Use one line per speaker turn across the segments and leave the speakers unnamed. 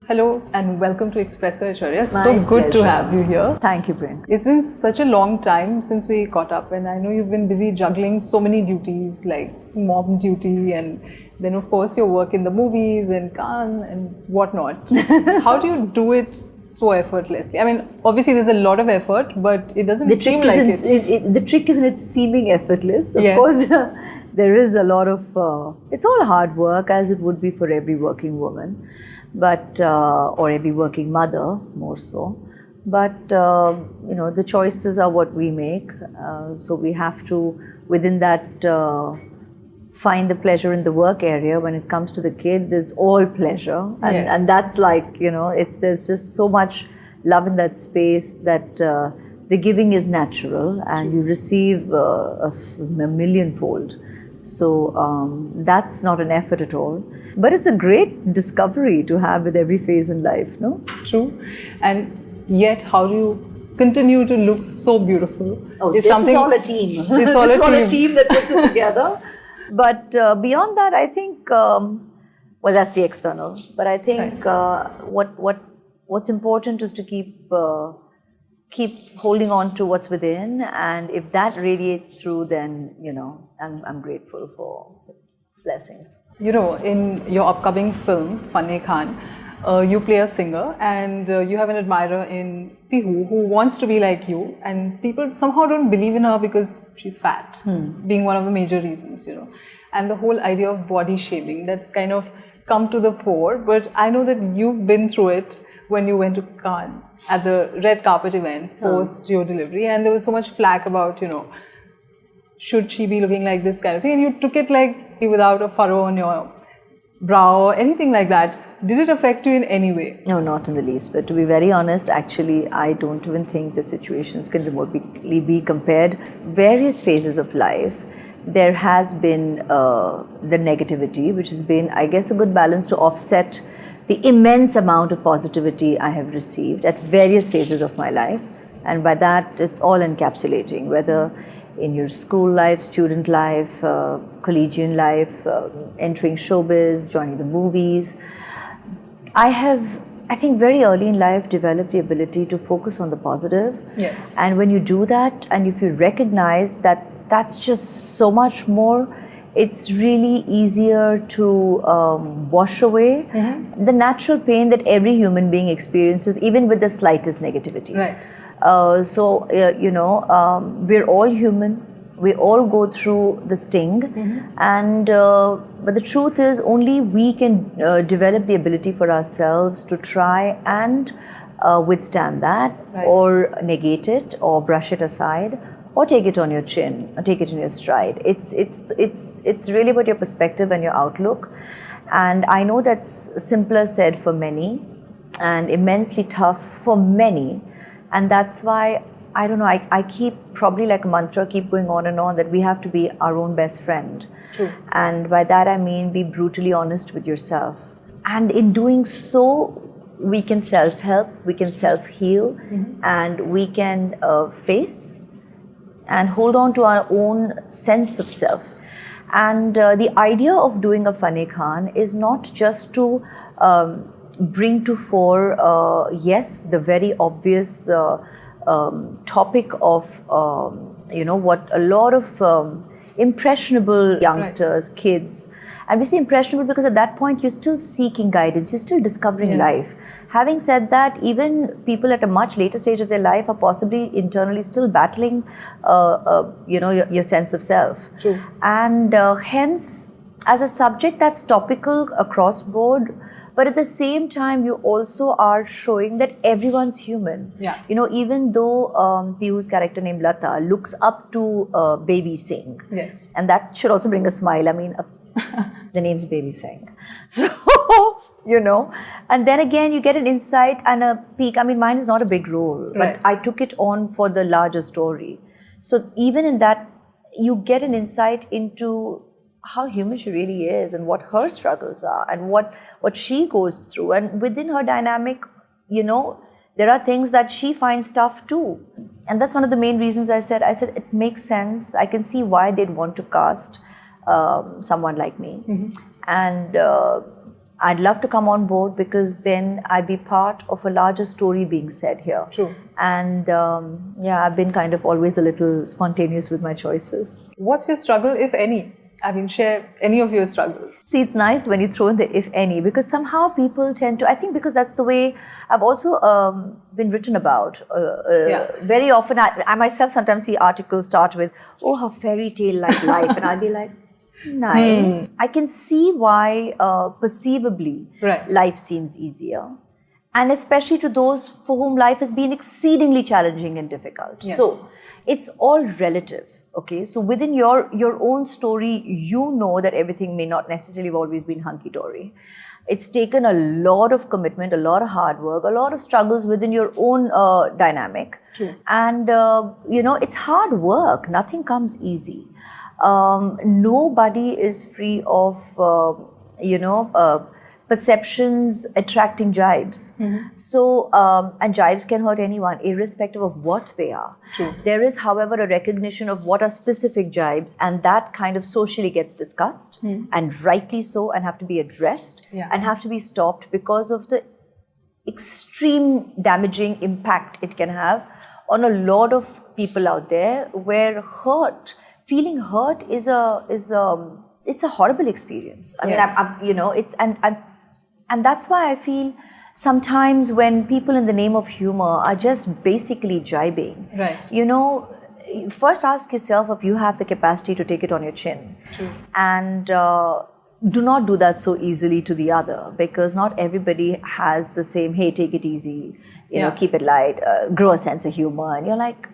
Hello and welcome to Expresso Aishwarya.
My
So good to
pleasure.
have you here.
Thank you, Priyanka.
It's been such a long time since we caught up, and I know you've been busy juggling so many duties like mom duty and then of course your work in the movies and Cannes and whatnot. How do you do it so effortlessly? I mean, obviously there's a lot of effort, but it doesn't seem like it.
The trick is in it's seeming effortless. Of
Yes.
course, there is a lot of, it's all hard work, as it would be for every working woman, but or every working mother, more so. But, the choices are what we make. So we have to, within that, find the pleasure in the work area. When it comes to the kid, there's all pleasure. And,
Yes.
and that's like, there's just so much love in that space that the giving is natural and you receive a millionfold. So that's not an effort at all. But it's a great discovery to have with every phase in life, no?
True. And yet, how do you continue to look so beautiful?
Oh, this is all a team.
It's all
a team that puts it together. But beyond that, I think, well, that's the external. But I think what's important is to keep holding on to what's within, and if that radiates through, then I'm grateful for blessings.
In your upcoming film, Fanney Khan, you play a singer and you have an admirer in Pihu who wants to be like you, and people somehow don't believe in her because she's fat, being one of the major reasons, And the whole idea of body shaming, that's kind of come to the fore, but I know that you've been through it when you went to Cannes at the red carpet event post your delivery, and there was so much flack about, should she be looking like this kind of thing, and you took it like without a furrow on your brow or anything like that. Did it affect you in any way?
No, not in the least. But to be very honest, actually, I don't even think the situations can remotely be compared. Various phases of life, there has been the negativity, which has been, I guess, a good balance to offset the immense amount of positivity I have received at various phases of my life. And by that, it's all encapsulating, whether in your school life, student life, collegiate life, entering showbiz, joining the movies. I think very early in life, developed the ability to focus on the positive.
Yes.
And when you do that, and if you recognize that that's just so much more, it's really easier to wash away the natural pain that every human being experiences, even with the slightest negativity.
Right.
We're all human. We all go through the sting, and but the truth is, only we can develop the ability for ourselves to try and withstand that, or negate it, or brush it aside, or take it on your chin, or take it in your stride. It's really about your perspective and your outlook. And I know that's simpler said for many, and immensely tough for many. And that's why, I don't know, I keep, probably like a mantra, keep going on and on, that we have to be our own best friend.
True.
And by that I mean be brutally honest with yourself. And in doing so, we can self-help, we can self-heal, and we can face and hold on to our own sense of self. And the idea of doing a Fanney Khan is not just to bring to fore, yes, the very obvious topic of, what a lot of impressionable youngsters, kids, and we say impressionable because at that point you're still seeking guidance, you're still discovering life. Having said that, even people at a much later stage of their life are possibly internally still battling, your sense of self.
True.
And hence, as a subject that's topical across board, but at the same time, you also are showing that everyone's human.
Yeah.
Even though Piyu's character named Lata looks up to Baby Singh.
Yes.
And that should also bring a smile. I mean, the name's Baby Singh. So, and then again, you get an insight and a peek. I mean, mine is not a big role, but I took it on for the larger story. So even in that, you get an insight into how human she really is and what her struggles are and what she goes through. And within her dynamic, there are things that she finds tough too. And that's one of the main reasons I said it makes sense. I can see why they'd want to cast someone like me. And I'd love to come on board because then I'd be part of a larger story being said here.
True.
And I've been kind of always a little spontaneous with my choices.
What's your struggle, if any? I mean, share any of your struggles.
See, it's nice when you throw in the if any, because somehow people tend to, I think because that's the way I've also been written about. Very often, I myself sometimes see articles start with, oh, how fairy tale like life. And I'll be like, nice. I can see why perceivably life seems easier. And especially to those for whom life has been exceedingly challenging and difficult.
Yes.
So it's all relative. Okay, so within your own story, you know that everything may not necessarily have always been hunky-dory. It's taken a lot of commitment, a lot of hard work, a lot of struggles within your own dynamic.
True.
And, it's hard work. Nothing comes easy. Nobody is free of, perceptions attracting jibes. So, and jibes can hurt anyone, irrespective of what they are.
True.
There is, however, a recognition of what are specific jibes, and that kind of socially gets discussed, and rightly so, and have to be addressed, and have to be stopped because of the extreme damaging impact it can have on a lot of people out there, where feeling hurt is a horrible experience. I mean, and that's why I feel sometimes when people in the name of humor are just basically jibing, first ask yourself if you have the capacity to take it on your chin.
True.
And do not do that so easily to the other, because not everybody has the same, hey, take it easy, keep it light, grow a sense of humor. And you're like,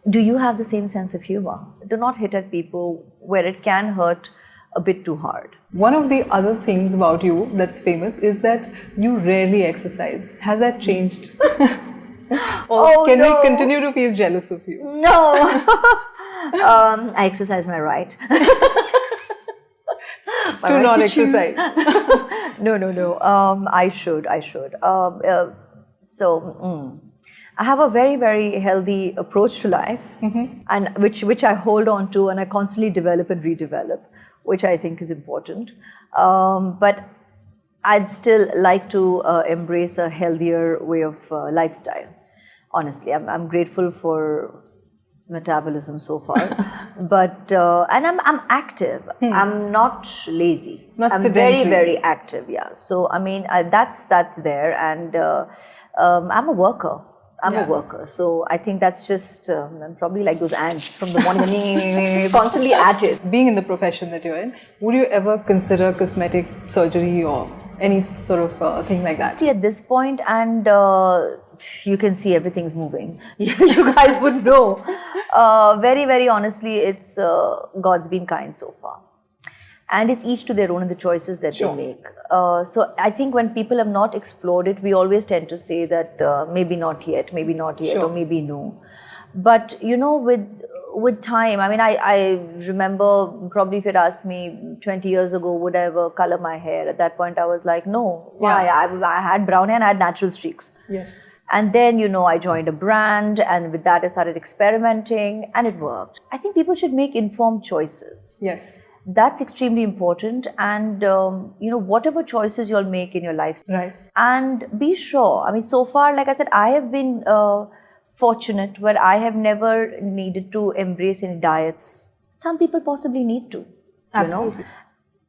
do you have the same sense of humor? Do not hit at people where it can hurt a bit too hard.
One of the other things about you that's famous is that you rarely exercise. Has that changed? Or can we continue to feel jealous of you?
No. I exercise my right.
To not exercise.
No. I should. I have a very, very healthy approach to life, and which I hold on to, and I constantly develop and redevelop, which I think is important. But I'd still like to embrace a healthier way of lifestyle. Honestly, I'm grateful for metabolism so far, but and I'm active. I'm not lazy.
Not
I'm
sedentary.
very, very active. Yeah. So I mean, that's there, and I'm a worker. I'm a worker, so I think that's just I'm probably like those ants from the morning, constantly at it.
Being in the profession that you're in, would you ever consider cosmetic surgery or any sort of thing like that?
See, at this point, and you can see everything's moving. You guys would know. Very, very honestly, it's God's been kind so far. And it's each to their own in the choices that they make. So I think when people have not explored it, we always tend to say that maybe not yet, or maybe no. But with time, I mean, I remember probably if you'd asked me 20 years ago, would I ever color my hair? At that point, I was like, no. Why? I had brown hair and I had natural streaks.
Yes.
And then, I joined a brand, and with that I started experimenting, and it worked. I think people should make informed choices.
Yes.
That's extremely important, and whatever choices you'll make in your life,
right?
And be sure. I mean, so far, like I said, I have been fortunate where I have never needed to embrace any diets. Some people possibly need to.
Absolutely.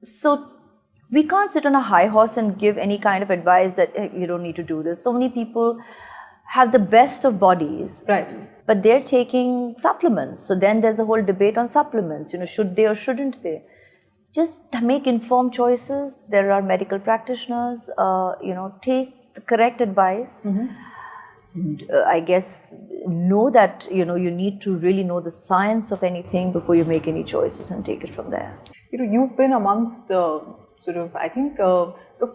So we can't sit on a high horse and give any kind of advice that hey, you don't need to do this. So many people have the best of bodies,
right?
But they're taking supplements. So then there's the whole debate on supplements. Should they or shouldn't they? Just make informed choices. There are medical practitioners. Take the correct advice. I guess know that you need to really know the science of anything before you make any choices, and take it from there.
You've been amongst the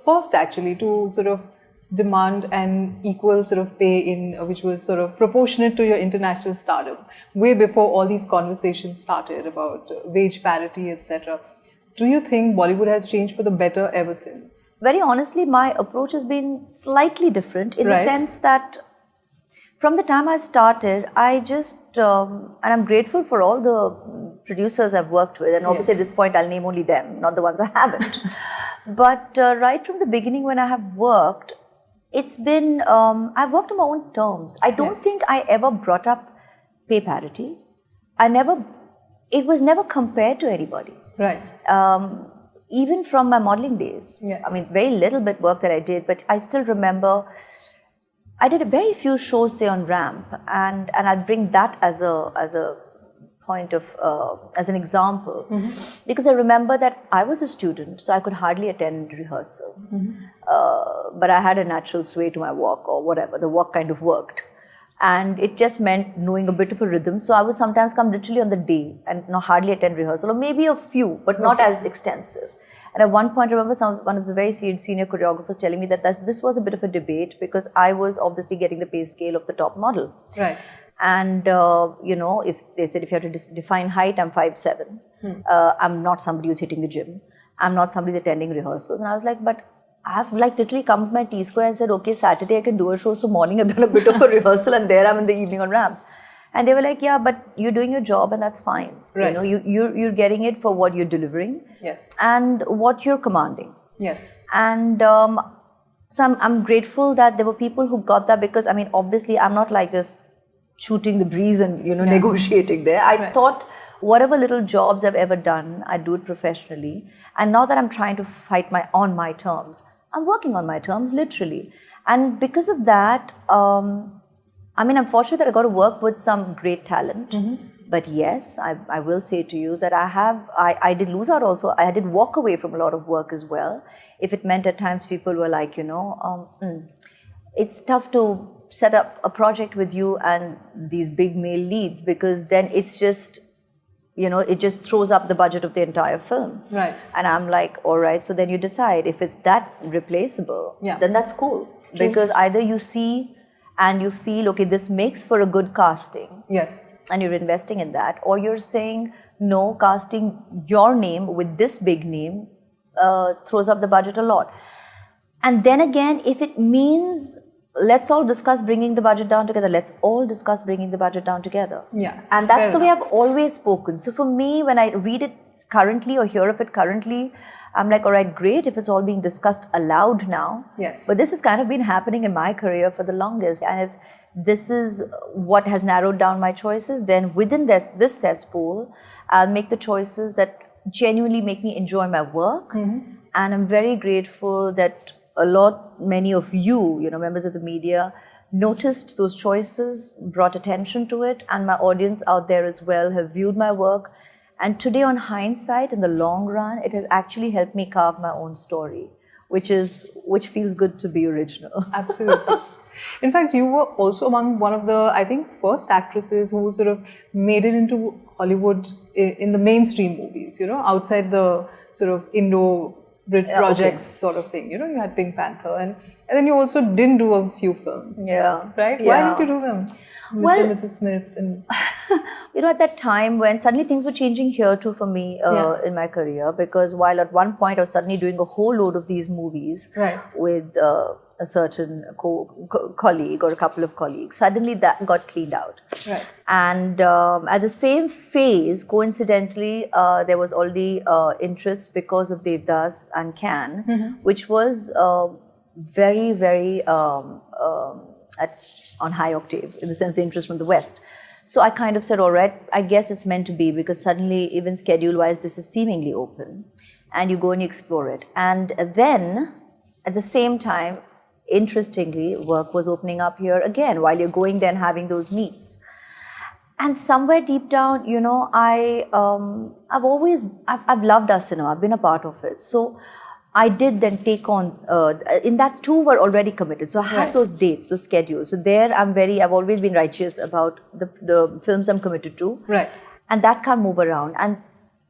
first actually to sort of demand an equal sort of pay which was sort of proportionate to your international stardom, way before all these conversations started about wage parity, etc. Do you think Bollywood has changed for the better ever since?
Very honestly, my approach has been slightly different in the sense that from the time I started, I just, and I'm grateful for all the producers I've worked with, and obviously at this point I'll name only them, not the ones I haven't. But right from the beginning when I have worked, it's been, I've worked on my own terms. I don't think I ever brought up pay parity. It was never compared to anybody.
Right.
Even from my modeling days.
Yes.
I mean, very little bit work that I did, but I still remember I did a very few shows, say, on ramp, and I'd bring that as a point of, as an example, because I remember that I was a student, so I could hardly attend rehearsal. But I had a natural sway to my walk or whatever, the walk kind of worked. And it just meant knowing a bit of a rhythm. So I would sometimes come literally on the day and not hardly attend rehearsal, or maybe a few, but not as extensive. And at one point, I remember one of the very senior choreographers telling me that this was a bit of a debate because I was obviously getting the pay scale of the top model.
Right.
And, you know, if they said if you have to define height, I'm 5'7". I'm not somebody who's hitting the gym. I'm not somebody who's attending rehearsals. And I was like, but I've like literally come to my T-square and said, okay, Saturday I can do a show. So morning I've done a bit of a rehearsal and there I'm in the evening on ramp. And they were like, yeah, but you're doing your job and that's fine.
Right.
You know, you're getting it for what you're delivering.
Yes.
And what you're commanding.
Yes.
And so I'm grateful that there were people who got that because, I mean, obviously I'm not like just shooting the breeze and, you know, negotiating there. I thought whatever little jobs I've ever done, I do it professionally. And now that I'm trying to fight on my terms, I'm working on my terms, literally. And because of that, I mean, I'm fortunate that I got to work with some great talent. But yes, I will say to you that I did lose out also. I did walk away from a lot of work as well. If it meant at times people were like, you know, it's tough to set up a project with you and these big male leads because then it's just, you know, it just throws up the budget of the entire film.
Right.
And I'm like, all right, so then you decide if it's that replaceable, then that's cool.
True.
Because either you see and you feel, okay, this makes for a good casting.
Yes.
And you're investing in that. Or you're saying, no, casting your name with this big name throws up the budget a lot. And then again, if it means let's all discuss bringing the budget down together. Let's all discuss bringing the budget down together.
Yeah.
And that's the way I've always spoken. So for me, when I read it currently or hear of it currently, I'm like, all right, great if it's all being discussed aloud now.
Yes.
But this has kind of been happening in my career for the longest. And if this is what has narrowed down my choices, then within this cesspool, I'll make the choices that genuinely make me enjoy my work. And I'm very grateful that many of you, members of the media, noticed those choices, brought attention to it, and my audience out there as well have viewed my work. And today, on hindsight, in the long run, it has actually helped me carve my own story, which feels good to be original.
Absolutely. In fact, you were also among one of the, I think, first actresses who sort of made it into Hollywood in the mainstream movies, outside the sort of Indo-Brit projects sort of thing. You had Pink Panther and then you also didn't do a few films.
Yeah.
Right?
Yeah.
Why didn't you do them? Mr. and Mrs. Smith and...
at that time when suddenly things were changing here too for me in my career, because while at one point I was suddenly doing a whole load of these movies with a certain colleague or a couple of colleagues, suddenly that got cleaned out.
Right.
And at the same phase, coincidentally, there was already interest because of Devdas and Can, which was very, very on high octave, in the sense the interest from the West. So I kind of said, all right, I guess it's meant to be, because suddenly, even schedule-wise, this is seemingly open. And you go and you explore it. And then, at the same time, interestingly, work was opening up here again, while you're going there and having those meets. And somewhere deep down, I've loved our cinema. I've been a part of it. So I did then take on, in that two were already committed. So I had those dates, those schedules. So there I've always been righteous about the films I'm committed to. Right. And that can't move around. And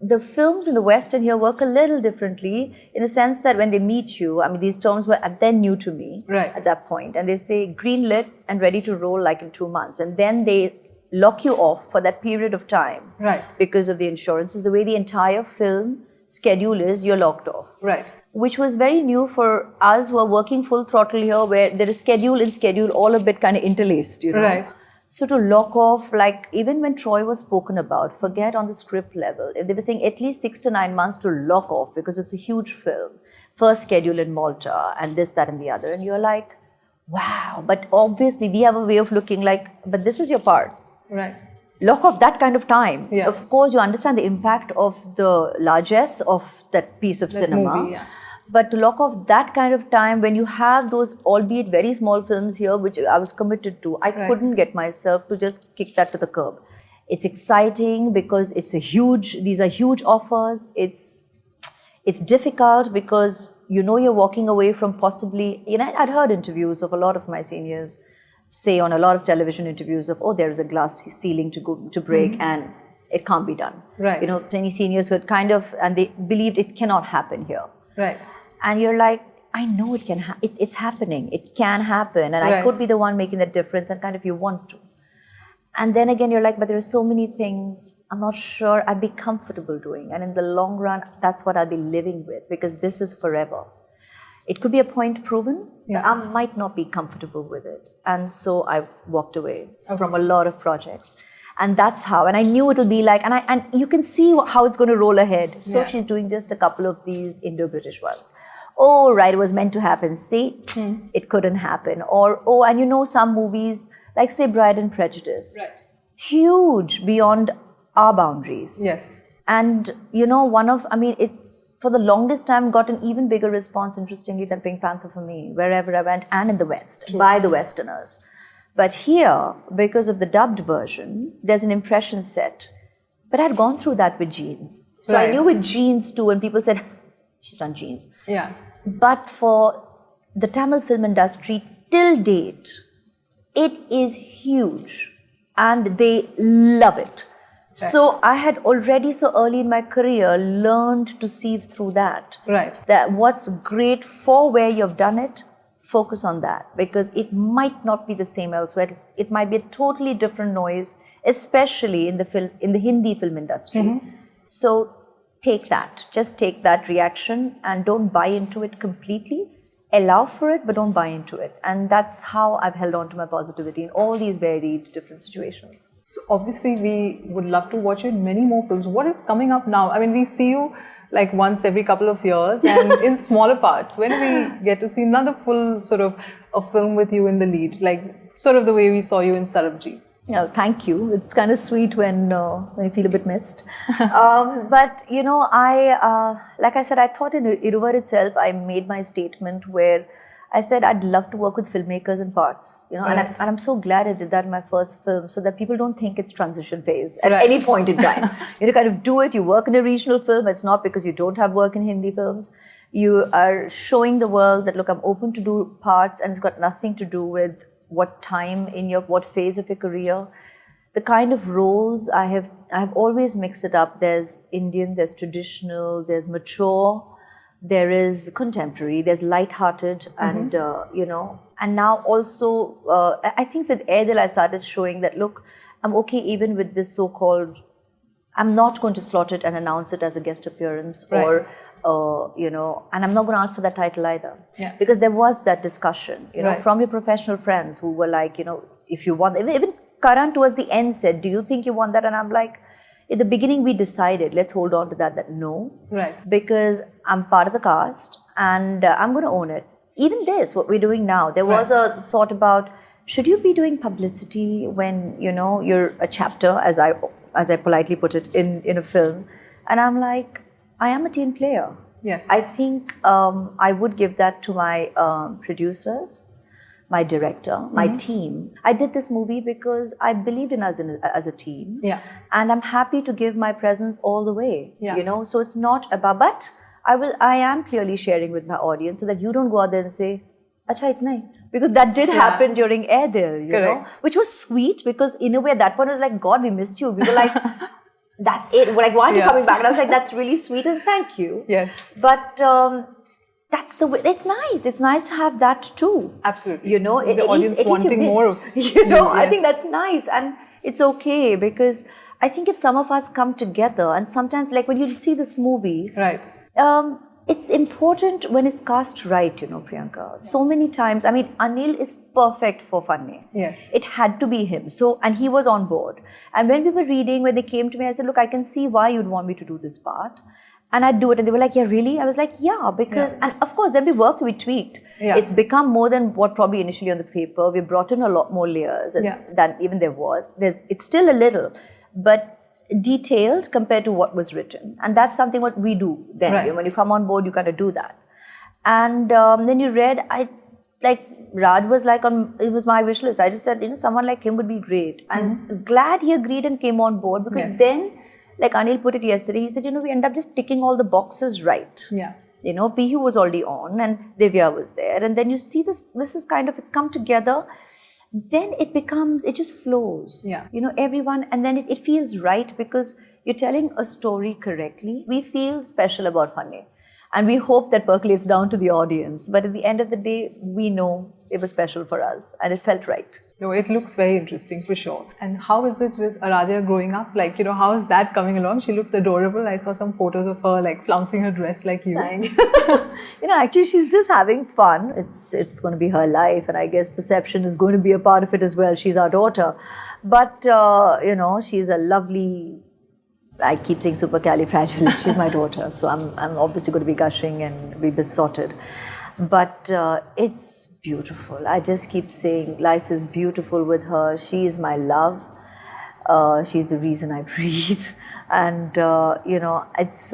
the films in the West and here work a little differently, in the sense that when they meet you, I mean, these terms were then new to me at that point. And they say green-lit and ready to roll like in 2 months. And then they lock you off for that period of time. Right. Because of the insurances. The way the entire film schedule is, you're locked off. Right. Which was very new for us who are working full throttle here, where there is schedule in schedule, all a bit kind of interlaced, Right. So to lock off, like even when Troy was spoken about, forget on the script level. If they were saying at least 6 to 9 months to lock off because it's a huge film, first schedule in Malta and this, that and the other. And you're like, wow. But obviously we have a way of looking like, but this is your part.
Right.
Lock off that kind of time.
Yeah.
Of course, you understand the impact of the largesse of that piece of cinema.
Movie, yeah.
But to lock off that kind of time when you have those, albeit very small films here, which I was committed to, I couldn't get myself to just kick that to the curb. It's exciting because these are huge offers. It's difficult because you know you're walking away from possibly, I'd heard interviews of a lot of my seniors say on a lot of television interviews of, oh, there is a glass ceiling to break and it can't be done.
Right.
Many seniors who had and they believed it cannot happen here.
Right.
And you're like, I know it can it's happening. It can happen. And I could be the one making that difference and kind of you want to. And then again, you're like, but there are so many things I'm not sure I'd be comfortable doing. And in the long run, that's what I'll be living with because this is forever. It could be a point proven, but I might not be comfortable with it. And so I walked away from a lot of projects. And that's how, and I knew it'll be like, and you can see how it's going to roll ahead. So she's doing just a couple of these Indo-British ones. Oh, right, it was meant to happen. See, it couldn't happen. Or, and some movies, like say Bride and Prejudice.
Right.
Huge beyond our boundaries.
Yes.
And, it's for the longest time got an even bigger response, interestingly, than Pink Panther for me, wherever I went, and in the West, by the Westerners. But here, because of the dubbed version, there's an impression set. But I'd gone through that with Jeans. So I knew with Jeans too, and people said, she's done Jeans.
Yeah.
But for the Tamil film industry, till date, it is huge. And they love it. So I had already so early in my career learned to sieve through that.
Right.
That what's great for where you've done it, focus on that because it might not be the same elsewhere. It might be a totally different noise, especially in the Hindi film industry. So just take that reaction and don't buy into it completely. Allow for it, but don't buy into it. And that's how I've held on to my positivity in all these varied different situations.
So obviously we would love to watch you in many more films. What is coming up now? I mean, we see you like once every couple of years and in smaller parts. When do we get to see another full sort of a film with you in the lead? Like sort of the way we saw you in Sarabji.
Oh, thank you. It's kind of sweet when you feel a bit missed. But, like I said, I thought in Iruvar itself, I made my statement where I said I'd love to work with filmmakers in parts, and I'm so glad I did that in my first film so that people don't think it's transition phase at any point in time. Kind of do it, you work in a regional film, it's not because you don't have work in Hindi films. You are showing the world that, look, I'm open to do parts and it's got nothing to do with what phase of your career. The kind of roles I have always mixed it up. There's Indian, there's traditional, there's mature, there is contemporary, there's light-hearted, and and now also I think with Aidil I started showing that, look, I'm okay even with this so-called, I'm not going to slot it and announce it as a guest appearance or and I'm not going to ask for that title either.
Yeah.
Because there was that discussion, from your professional friends who were like, if you want, even Karan towards the end said, do you think you want that? And I'm like, in the beginning we decided, let's hold on to that no.
Right.
Because I'm part of the cast and I'm going to own it. Even this, what we're doing now, there was a thought about, should you be doing publicity when, you're a chapter, as I politely put it, in a film? And I'm like, I am a team player.
Yes.
I think I would give that to my producers, my director, my team. I did this movie because I believed in us as a team.
Yeah.
And I'm happy to give my presence all the way.
Yeah.
So it's not about, but I am clearly sharing with my audience so that you don't go out there and say, Acha itna hi. Because that did happen during Aidil, you know, which was sweet because in a way at that point it was like, God, we missed you. We were like, that's it. We're like, why aren't you coming back? And I was like, that's really sweet and thank you.
Yes.
But that's the way. It's nice. It's nice to have that too.
Absolutely.
The
audience wanting more of
I think that's nice. And it's okay because I think if some of us come together and sometimes like when you see this movie.
Right.
It's important when it's cast right, Priyanka. So many times, I mean, Anil is perfect for Fanney.
Yes.
It had to be him. So, and he was on board. And when we were reading, when they came to me, I said, look, I can see why you'd want me to do this part. And I'd do it. And they were like, yeah, really? I was like, yeah, because, and of course, then we worked, we tweaked.
Yeah.
It's become more than what probably initially on the paper. We brought in a lot more layers than even there was. It's still a little, but detailed compared to what was written. And that's something what we do then.
Right.
You know, when you come on board, you kind of do that. And then you read, Raj was like it was my wish list. I just said, you know, someone like him would be great. And glad he agreed and came on board, because then, like Anil put it yesterday, he said, you know, we end up just ticking all the boxes right.
Yeah.
You know, Pihu was already on and Divya was there. And then you see this is kind of, it's come together. Then it just flows.
Yeah.
You know, everyone, and then it feels right because you're telling a story correctly. We feel special about Fanney. And we hope that percolates down to the audience. But at the end of the day, we know it was special for us and it felt right.
No, it looks very interesting for sure. And how is it with Aradhya growing up? Like, you know, how is that coming along? She looks adorable. I saw some photos of her like flouncing her dress like you.
You know, actually she's just having fun. It's going to be her life, and I guess perception is going to be a part of it as well. She's our daughter. But, you know, she's a lovely, I keep saying supercalifragilistic. She's my daughter. So I'm obviously going to be gushing and be besotted. But it's beautiful. I just keep saying life is beautiful with her. She is my love. She's the reason I breathe. And, you know, it's,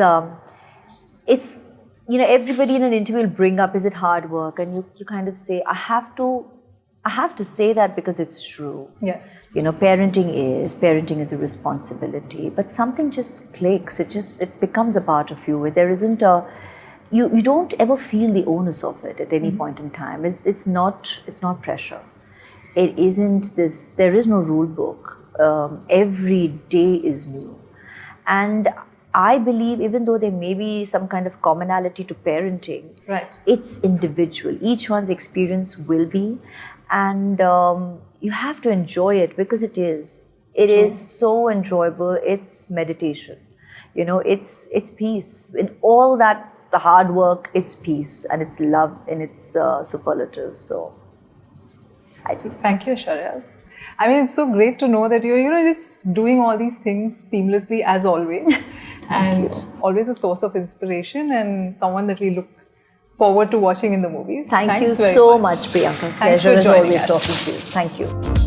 you know, everybody in an interview will bring up, is it hard work? And you kind of say, I have to say that because it's true.
Yes.
You know, parenting is a responsibility, but something just clicks. It becomes a part of you. There isn't you don't ever feel the onus of it at any point in time. It's not pressure. It isn't this, there is no rule book. Every day is new. And I believe even though there may be some kind of commonality to parenting,
right,
it's individual. Each one's experience will be, and you have to enjoy it because it is. It is so enjoyable. It's meditation. You know, it's peace. In all that, the hard work, it's peace, and it's love in its superlative. So, I think.
Thank you, Aishwarya. I mean, it's so great to know that you're, you know, just doing all these things seamlessly as always. And always a source of inspiration and someone that we look forward to watching in the movies.
Thanks you
very
so much, Priyanka.
Thanks
Pleasure
for
as
joining
always
us.
talking to you. Thank you.